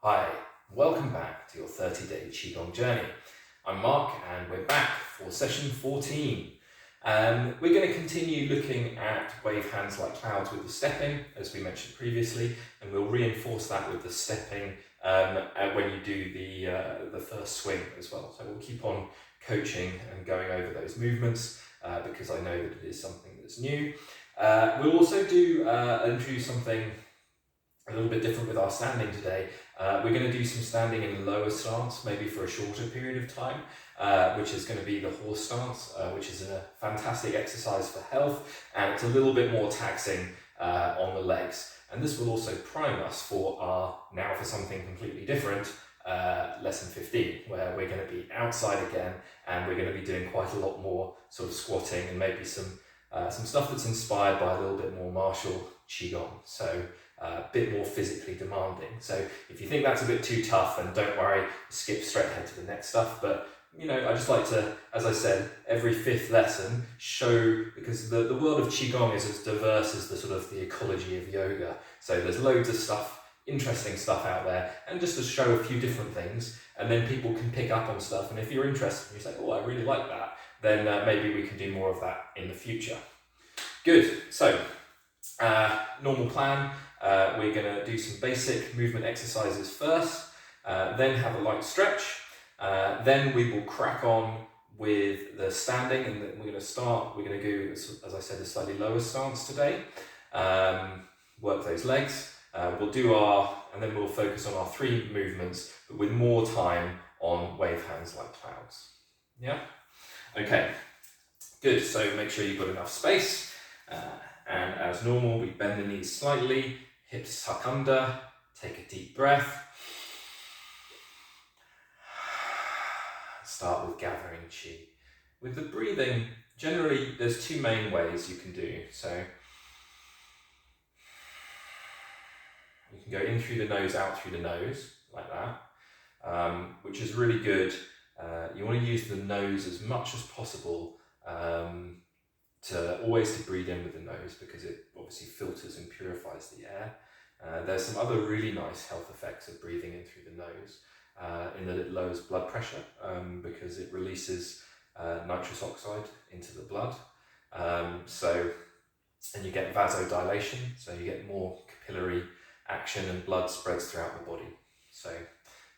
Hi, welcome back to your 30-day Qi Gong Journey. I'm Mark and we're back for session 14. We're going to continue looking at wave hands like clouds with the stepping, as we mentioned previously, and we'll reinforce that with the stepping when you do the first swing as well. So we'll keep on coaching and going over those movements because I know that it is something that's new. We'll also introduce something a little bit different with our standing today. We're going to do some standing in the lower stance, maybe for a shorter period of time, which is going to be the horse stance, which is a fantastic exercise for health, and it's a little bit more taxing on the legs. And this will also prime us for something completely different, lesson 15, where we're going to be outside again, and we're going to be doing quite a lot more sort of squatting and maybe some stuff that's inspired by a little bit more martial Qigong. So a bit more physically demanding. So if you think that's a bit too tough, then don't worry, skip straight ahead to the next stuff. But you know, I just like to, as I said, every fifth lesson show, because the world of Qigong is as diverse as the ecology of yoga. So there's loads of stuff, interesting stuff out there, and just to show a few different things, and then people can pick up on stuff. And if you're interested and you say, oh, I really like that, then maybe we can do more of that in the future. Good. So normal plan. We're going to do some basic movement exercises first, then have a light stretch, then we will crack on with the standing, and we're going to do, as I said, a slightly lower stance today, work those legs, and then we'll focus on our three movements, but with more time on wave hands like clouds. Yeah? Okay, good. So make sure you've got enough space, and as normal, we bend the knees slightly, hips tuck under, take a deep breath. Start with gathering Qi. With the breathing, generally there's two main ways you can do. So you can go in through the nose, out through the nose, like that, which is really good. You want to use the nose as much as possible, to breathe in with the nose, because it obviously filters and purifies the air. There's some other really nice health effects of breathing in through the nose, in that it lowers blood pressure, because it releases nitrous oxide into the blood. And you get vasodilation, so you get more capillary action and blood spreads throughout the body. So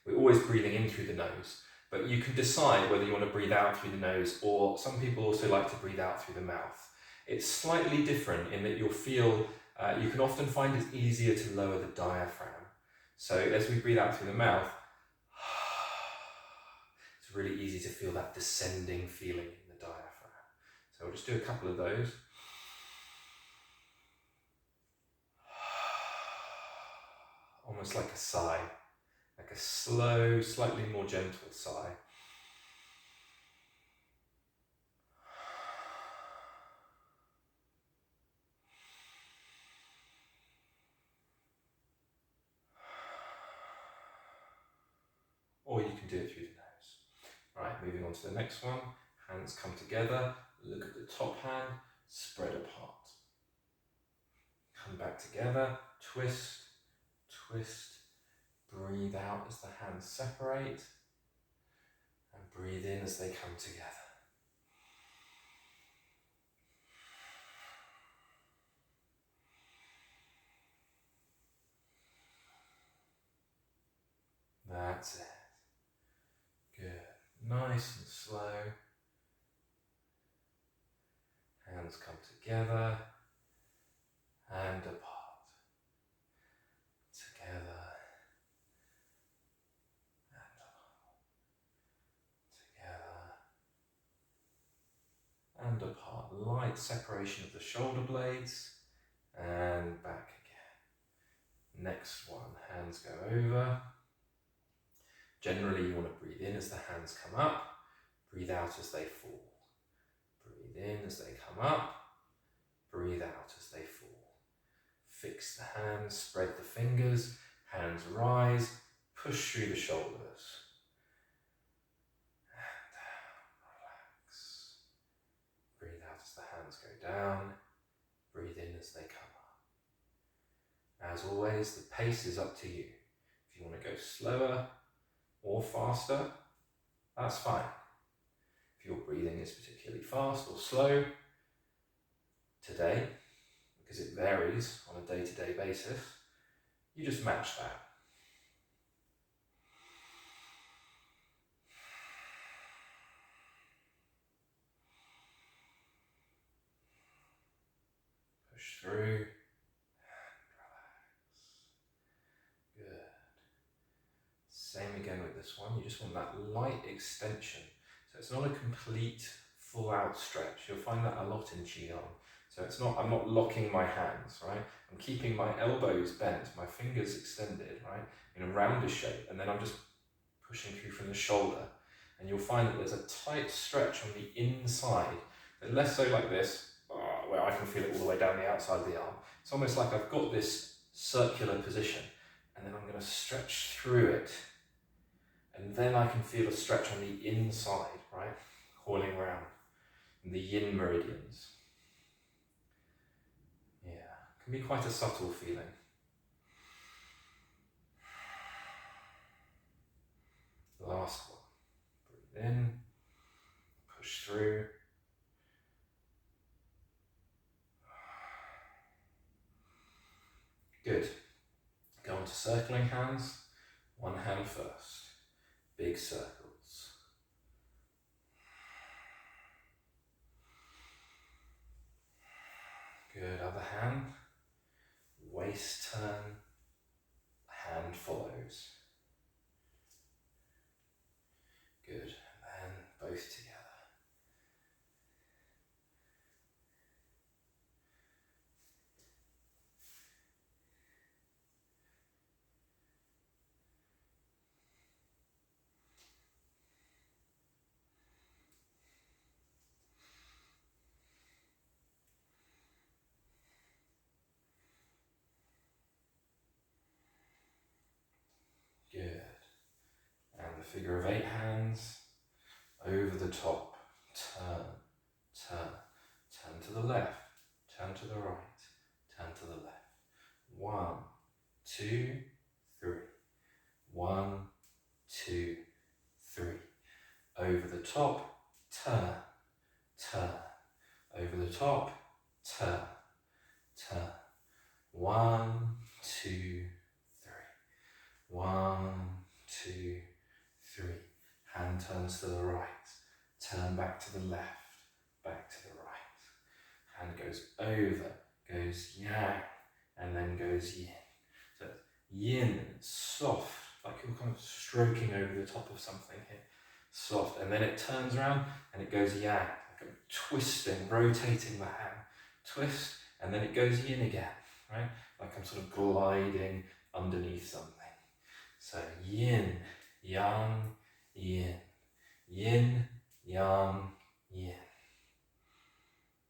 we're always breathing in through the nose, but you can decide whether you want to breathe out through the nose, or some people also like to breathe out through the mouth. It's slightly different in that you'll feel, you can often find it's easier to lower the diaphragm. So as we breathe out through the mouth, it's really easy to feel that descending feeling in the diaphragm. So we'll just do a couple of those. Almost like a sigh, like a slow, slightly more gentle sigh. Or you can do it through the nose. All right, moving on to the next one. Hands come together, look at the top hand, spread apart. Come back together, twist, twist, breathe out as the hands separate, and breathe in as they come together. That's it. Good. Nice and slow. Hands come together and apart. Together and apart. Together and apart. Light separation of the shoulder blades and back again. Next one, hands go over. Generally, you want to breathe in as the hands come up, breathe out as they fall. Breathe in as they come up, breathe out as they fall. Fix the hands, spread the fingers, hands rise, push through the shoulders. And down, relax. Breathe out as the hands go down, breathe in as they come up. As always, the pace is up to you. If you want to go slower or faster, that's fine. If your breathing is particularly fast or slow today, because it varies on a day-to-day basis, you just match that. Push through and relax. Good. Same again with this one. You just want that light extension. So it's not a complete full out stretch. You'll find that a lot in Qigong. So it's not, I'm not locking my hands, right? I'm keeping my elbows bent, my fingers extended, right? In a rounder shape. And then I'm just pushing through from the shoulder. And you'll find that there's a tight stretch on the inside. But less so like this, where I can feel it all the way down the outside of the arm. It's almost like I've got this circular position. And then I'm going to stretch through it. And then I can feel a stretch on the inside, right? Coiling around. And the yin meridians. Yeah, it can be quite a subtle feeling. Last one. Breathe in, push through. Good. Go on to circling hands. One hand first. Big circles. Good, other hand. Waist turn. Hand follows. Good, and then both together. Good. And the figure of 8 hands over the top. Turn, turn, turn to the left, turn to the right, turn to the left. 1, 2, 3. 1, 2, 3. Over the top, turn, turn. Over the top, turn, turn. 1, 2, 3. 1, 2, 3. Hand turns to the right. Turn back to the left. Back to the right. Hand goes over, goes yang, and then goes yin. So yin, soft, like you're kind of stroking over the top of something here. Soft, and then it turns around and it goes yang. Like I'm twisting, rotating the hand. Twist, and then it goes yin again, right? Like I'm sort of gliding underneath something. So yin, yang, yin. Yin, yang, yin.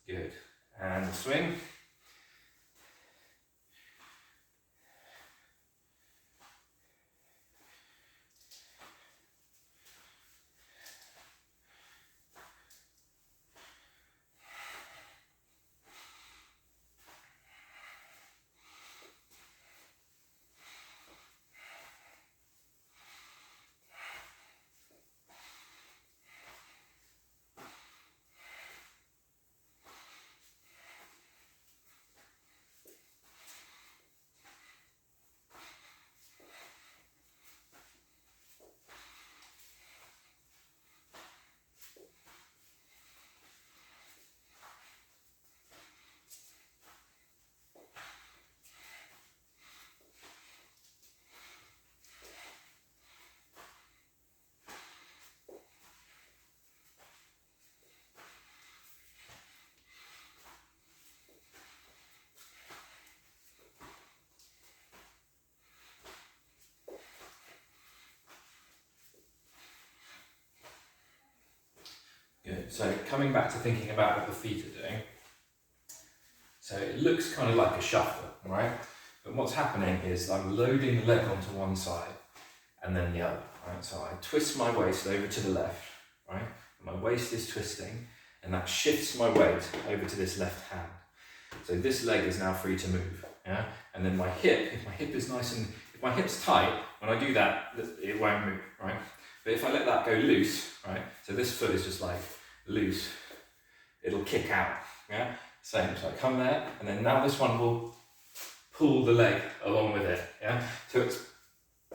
Good. And swing. Good. So coming back to thinking about what the feet are doing. So it looks kind of like a shuffle, right? But what's happening is I'm loading the leg onto one side and then the other, right? So I twist my waist over to the left, right? My waist is twisting and that shifts my weight over to this left hand. So this leg is now free to move, yeah? And then my hip, if my hip is nice and, if my hip's tight, when I do that, it won't move, right? But if I let that go loose, right? So this foot is just like loose, it'll kick out, yeah? Same, so I come there, and then now this one will pull the leg along with it, yeah? So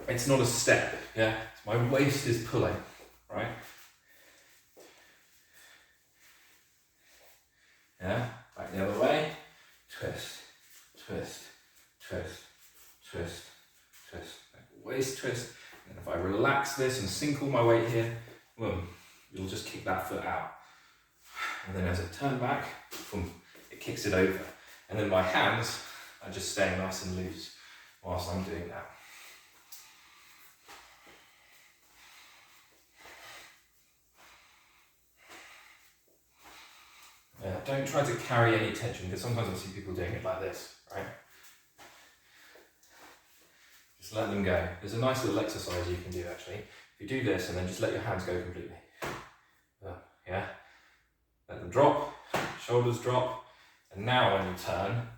it's not a step, yeah? So my waist is pulling, right? Yeah, back the other way, twist, twist, twist, twist, twist, waist twist. And if I relax this and sink all my weight here, boom, you'll just kick that foot out. And then as I turn back, boom, it kicks it over. And then my hands are just staying nice and loose whilst I'm doing that. Don't try to carry any tension, because sometimes I see people doing it like this, right? Just let them go. There's a nice little exercise you can do actually. If you do this and then just let your hands go completely. Yeah? Let them drop, shoulders drop, and now when you turn,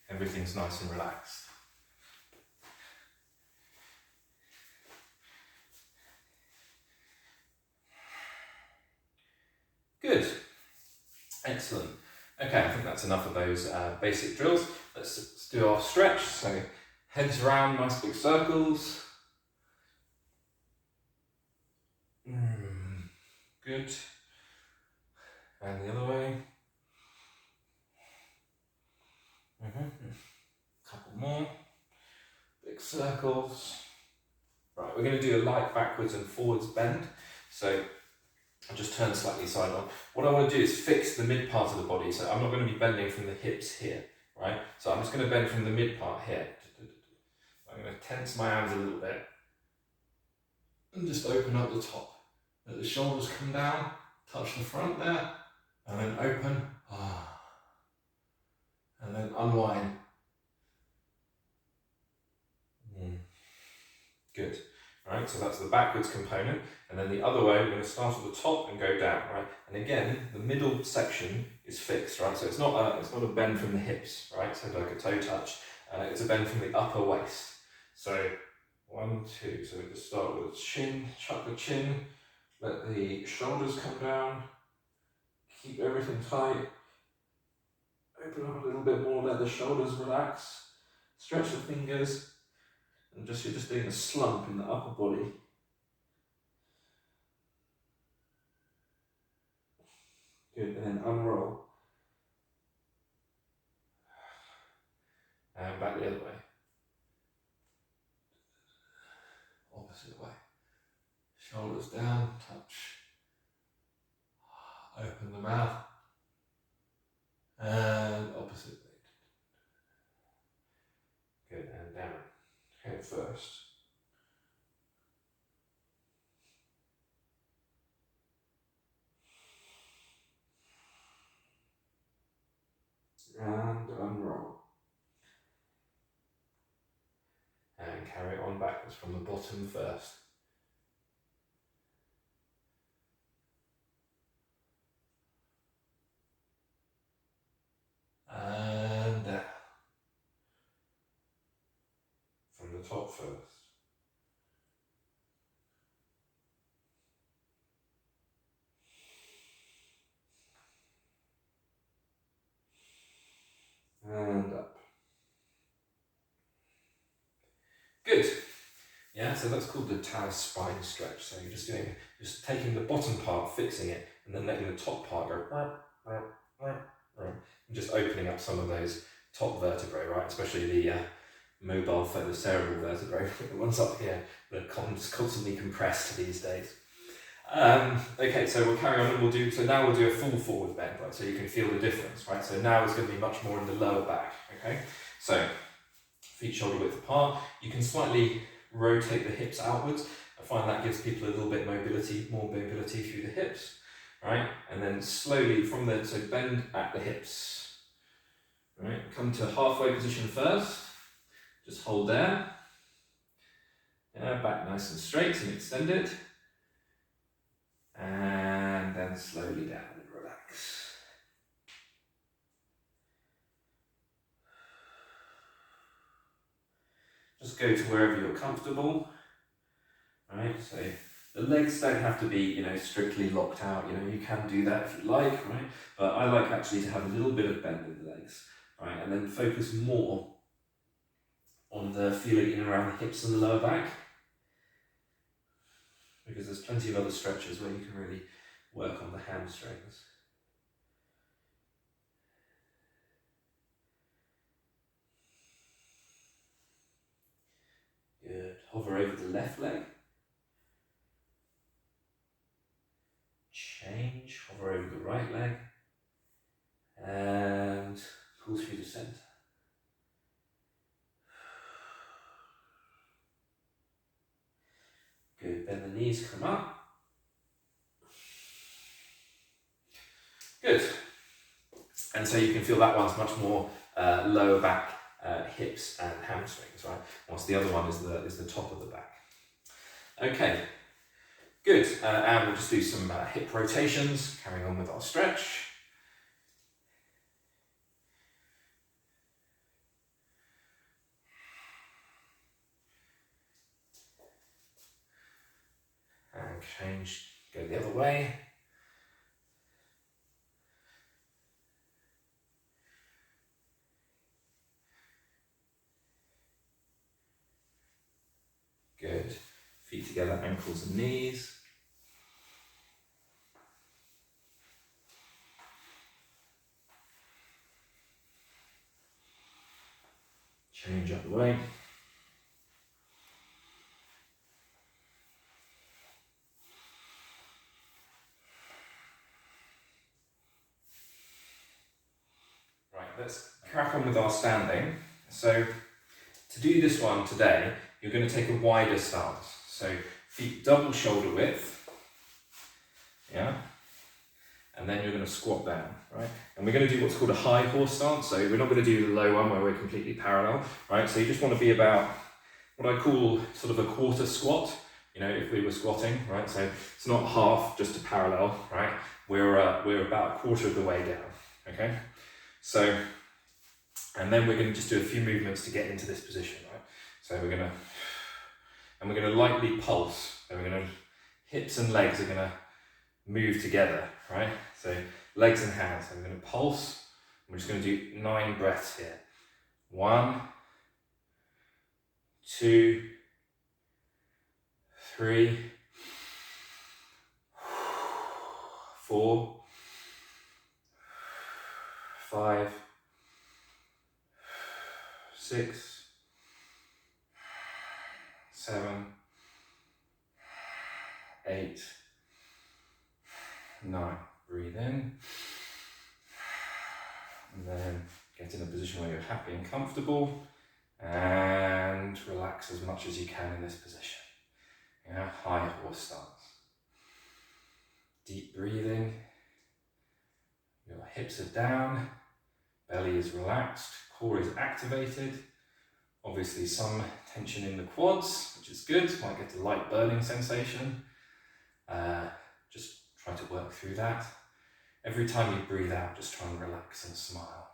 everything's nice and relaxed. Good. Excellent. Okay, I think that's enough of those basic drills. Let's do our stretch. So heads round, nice big circles. Good. And the other way. Couple more. Big circles. Right, we're going to do a light backwards and forwards bend. So I'll just turn slightly side on. What I want to do is fix the mid part of the body. So I'm not going to be bending from the hips here, right? So I'm just going to bend from the mid part here. I'm going to tense my arms a little bit and just open up the top. Let the shoulders come down, touch the front there, and then open. And then unwind. Good. Right, so that's the backwards component, and then the other way we're going to start at the top and go down, right? And again, the middle section is fixed, right? So it's not a bend from the hips, right? So like a toe touch. It's a bend from the upper waist. So 1, 2. So we just start with the chin, chuck the chin, let the shoulders come down, keep everything tight. Open up a little bit more, let the shoulders relax, stretch the fingers. And you're just doing a slump in the upper body. Good, and then unroll. And back the other way. Opposite way. Shoulders down, touch. Open the mouth. And opposite way. Good, and down. Head first. And unroll. And carry on backwards from the bottom first. And down. From the top first. And up. Good. Yeah, so that's called the Taoist spine stretch. So you're just taking the bottom part, fixing it, and then letting the top part go, and just opening up some of those top vertebrae, right? Especially the mobile the cerebral vertebrae, the ones up here that are constantly compressed these days. Okay, so we'll carry on and now we'll do a full forward bend, right? So you can feel the difference, right? So now it's going to be much more in the lower back, okay? So feet shoulder width apart. You can slightly rotate the hips outwards. I find that gives people a little bit more mobility through the hips, right? And then slowly so bend at the hips, right? Come to halfway position first. Just hold there. Yeah, back nice and straight and extend it. And then slowly down and relax. go to wherever you're comfortable, right? So the legs don't have to be, you know, strictly locked out. You know, you can do that if you like, right? But I like actually to have a little bit of bend in the legs, right? And then focus more on the feeling in around the hips and the lower back, because there's plenty of other stretches where you can really work on the hamstrings. Good. Hover over the left leg. Change. Hover over the right leg. And pull through the center. Good. Bend the knees, come up. Good. And so you can feel that one's much more lower back, hips and hamstrings, right? Whilst the other one is the top of the back. Okay, good. And we'll just do some hip rotations, carrying on with our stretch. And change, go the other way. Good. Feet together, ankles and knees. Change up the way. Right, let's crack on with our standing. So to do this one today, you're going to take a wider stance. So feet double shoulder width, yeah, and then you're going to squat down, right? And we're going to do what's called a high horse stance. So we're not going to do the low one where we're completely parallel, right? So you just want to be about what I call sort of a quarter squat, you know, if we were squatting, right? So it's not half, just a parallel, right? We're about a quarter of the way down, okay? So, and then we're going to just do a few movements to get into this position, right? So we're going to lightly pulse. So we're going to, hips and legs are going to move together, right? So legs and hands. So we're going to pulse. We're just going to do 9 breaths here. 1, 2, 3, 4, 5, 6, 7, 8, 9. Breathe in. And then get in a position where you're happy and comfortable. And relax as much as you can in this position. Yeah, high horse stance. Deep breathing. Your hips are down. Belly is relaxed. Core is activated. Obviously some tension in the quads, which is good. Might get a light burning sensation. Just try to work through that. Every time you breathe out, just try and relax and smile.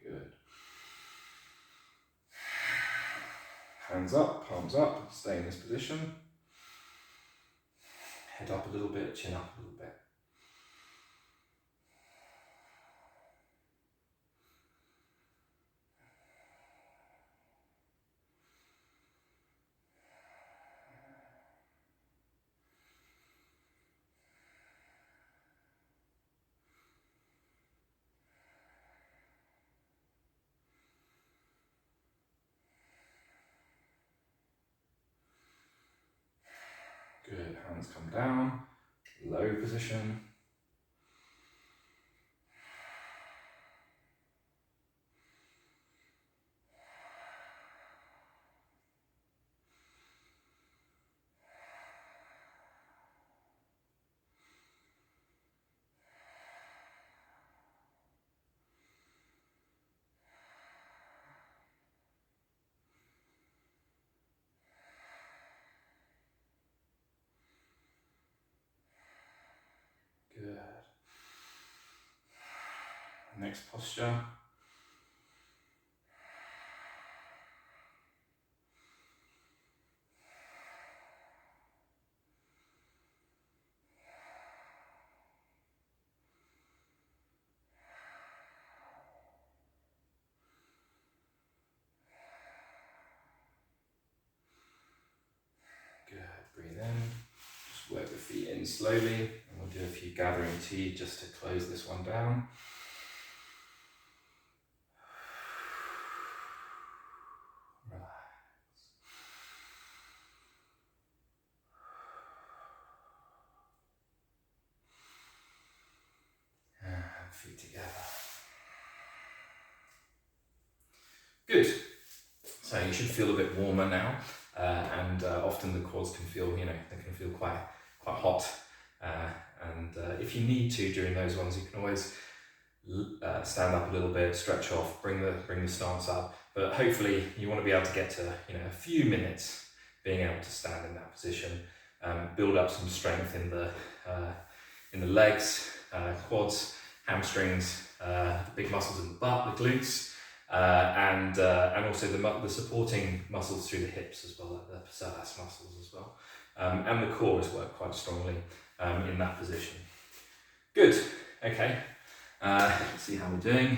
Good. Hands up, palms up, stay in this position. Head up a little bit, chin up a little bit. Good, hands come down, low position. Next posture. Good, breathe in. Just work the feet in slowly, and we'll do a few gathering tea just to close this one down. Feet together. Good. So you should feel a bit warmer now, and often the quads can feel, they can feel quite hot. And if you need to during those ones, you can always stand up a little bit, stretch off, bring the stance up. But hopefully you want to be able to get to a few minutes being able to stand in that position, build up some strength in the legs, quads, hamstrings, the big muscles in the butt, the glutes, and also the supporting muscles through the hips as well, like the psoas muscles as well. And the core has worked quite strongly in that position. Good, okay. Let's see how we're doing.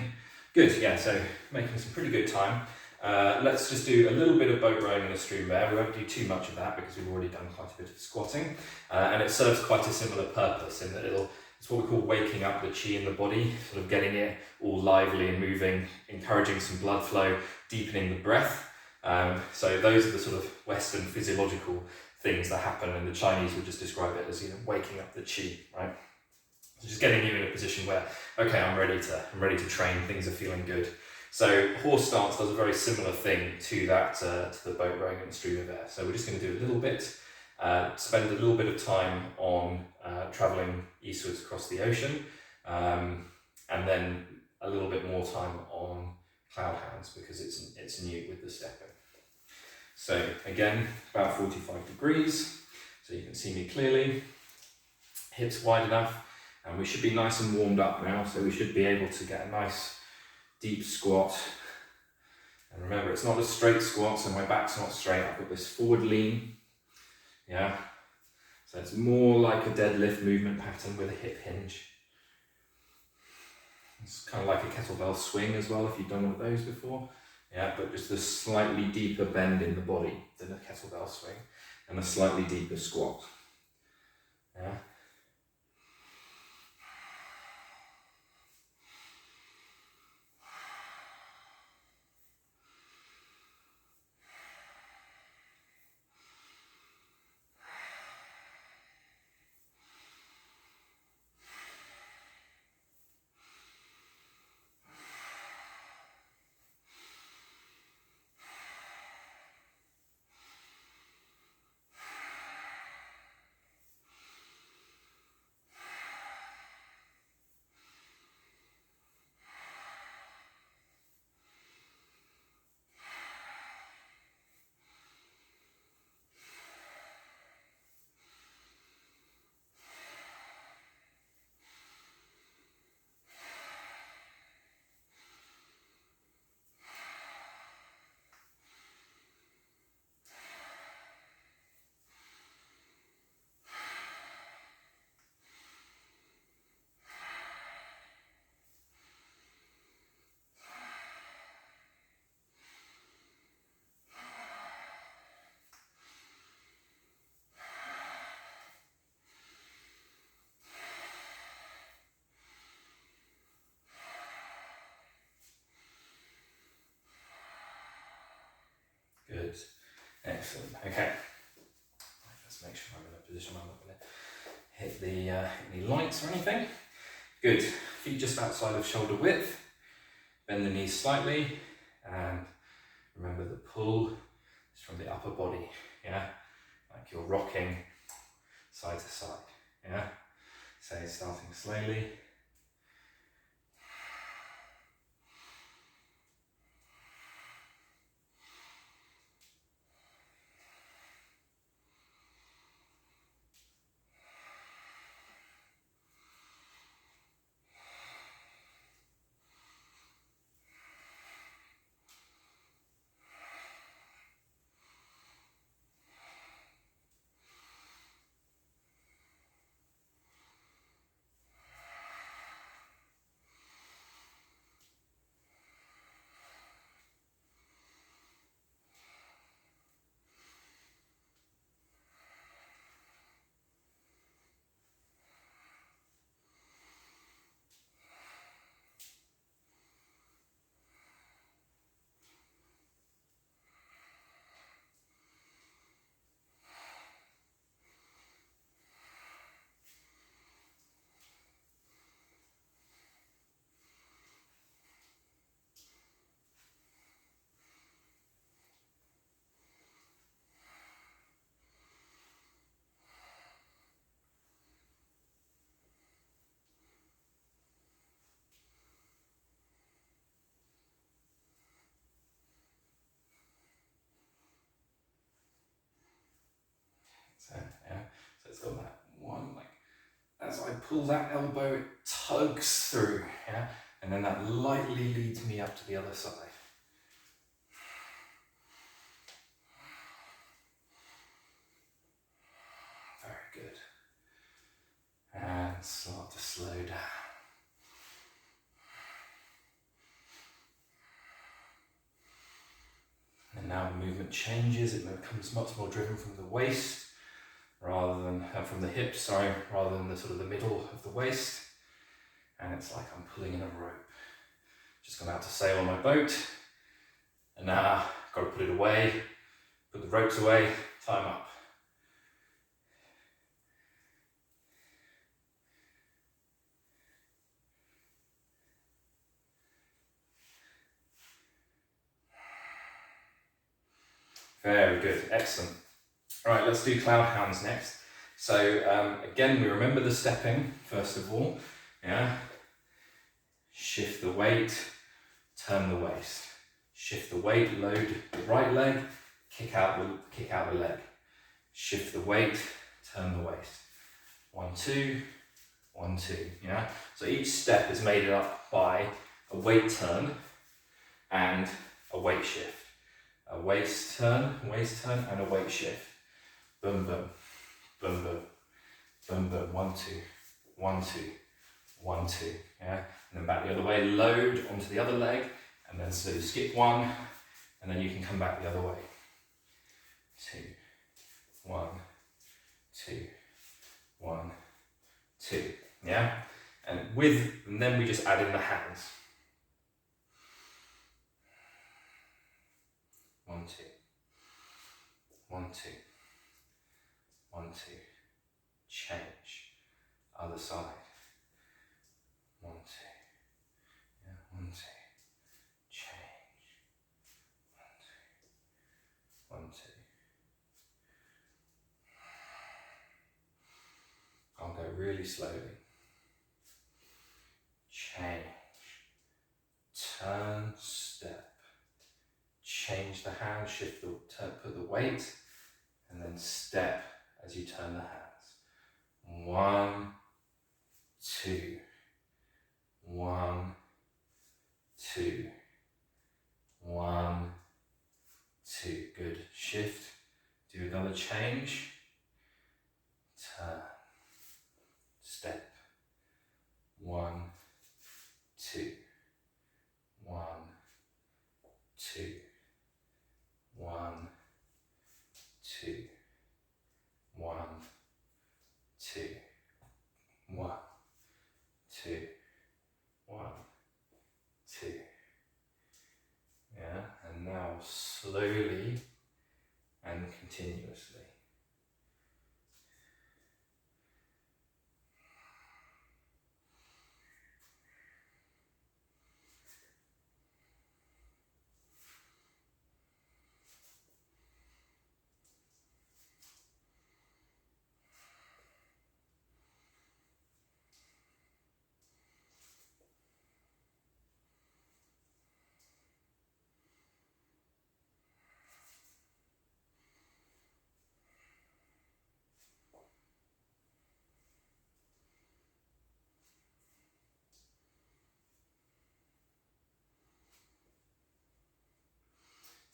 Good, yeah, so making some pretty good time. Let's just do a little bit of boat rowing in a stream there. We won't do too much of that because we've already done quite a bit of squatting. And it serves quite a similar purpose in that it's what we call waking up the qi in the body, sort of getting it all lively and moving, encouraging some blood flow, deepening the breath. So those are the sort of Western physiological things that happen, and the Chinese would just describe it as waking up the qi, right? So just getting you in a position where, okay, I'm ready to train, things are feeling good. So horse stance does a very similar thing to that, to the boat rowing and the stream of air. So we're just going to do a little bit, spend a little bit of time on traveling eastwards across the ocean, and then a little bit more time on cloud hands because it's new with the stepping. So again, about 45 degrees, so you can see me clearly, hips wide enough, and we should be nice and warmed up now, so we should be able to get a nice deep squat. And remember, it's not a straight squat, so my back's not straight. I've got this forward lean, yeah? So it's more like a deadlift movement pattern with a hip hinge. It's kind of like a kettlebell swing as well, if you've done one of those before. Yeah, but just a slightly deeper bend in the body than a kettlebell swing, and a slightly deeper squat. Yeah. Good, excellent. Okay, let's make sure I'm in a position where I'm not going to hit any lights or anything. Good, feet just outside of shoulder width. Bend the knees slightly, and remember the pull is from the upper body, yeah? Like you're rocking side to side, yeah? So starting slowly. it's got that one, like, as I pull that elbow, it tugs through, yeah? And then that lightly leads me up to the other side. Very good. And start to slow down. And now the movement changes, it becomes much more driven from the waist, rather than, from the hips, sorry, rather than the sort of the middle of the waist. And it's like I'm pulling in a rope. Just gone out to sail on my boat, and now I've got to put it away, put the ropes away, tie them up. Very good, excellent. All right, let's do cloud hands next. So again, we remember the stepping, first of all, yeah? Shift the weight, turn the waist. Shift the weight, load the right leg, kick out the leg. Shift the weight, turn the waist. 1, 2, 1, 2, yeah? So each step is made up by a weight turn and a weight shift. A waist turn, and a weight shift. Boom, boom, boom, boom, boom, boom. 1, 2, 1, 2, 1, 2, yeah? And then back the other way, load onto the other leg, and then so skip 1, and then you can come back the other way. 2, 1, 2, 1, 2, yeah? And then we just add in the hands. 1, 2, 1, 2, 1, 2, change, other side. 1, 2, yeah, 1, 2, change, 1, 2, 1, 2. I'll go really slowly. Change, turn, step, change the hand, shift the turn, put the weight, and then step as you turn the hands. 1, 2, 1, 2, 1, 2. Good. Shift. Do another change. Turn. Step. 1, 2, 1, 2, 1, 2, 1, 2, 1, 2, 1, 2. Yeah, and now slowly and continuously.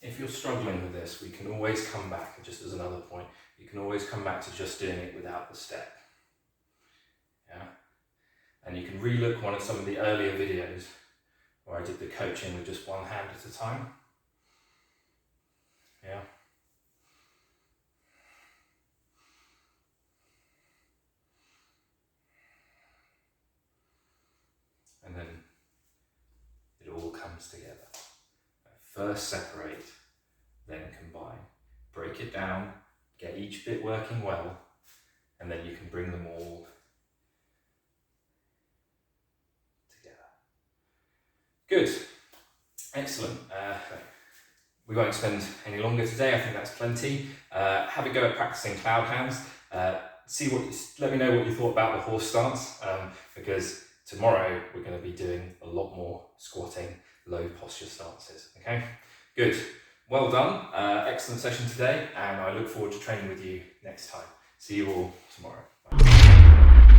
If you're struggling with this, we can always come back, just as another point, you can always come back to just doing it without the step. Yeah? And you can relook one of some of the earlier videos where I did the coaching with just one hand at a time. Yeah? And then it all comes together. First separate, then combine. Break it down, get each bit working well, and then you can bring them all together. Good, excellent. We won't spend any longer today, I think that's plenty. Have a go at practicing cloud hands. Let me know what you thought about the horse stance, because tomorrow we're going to be doing a lot more squatting, low posture stances. Okay, good. Well done. Excellent session today, and I look forward to training with you next time. See you all tomorrow. Bye.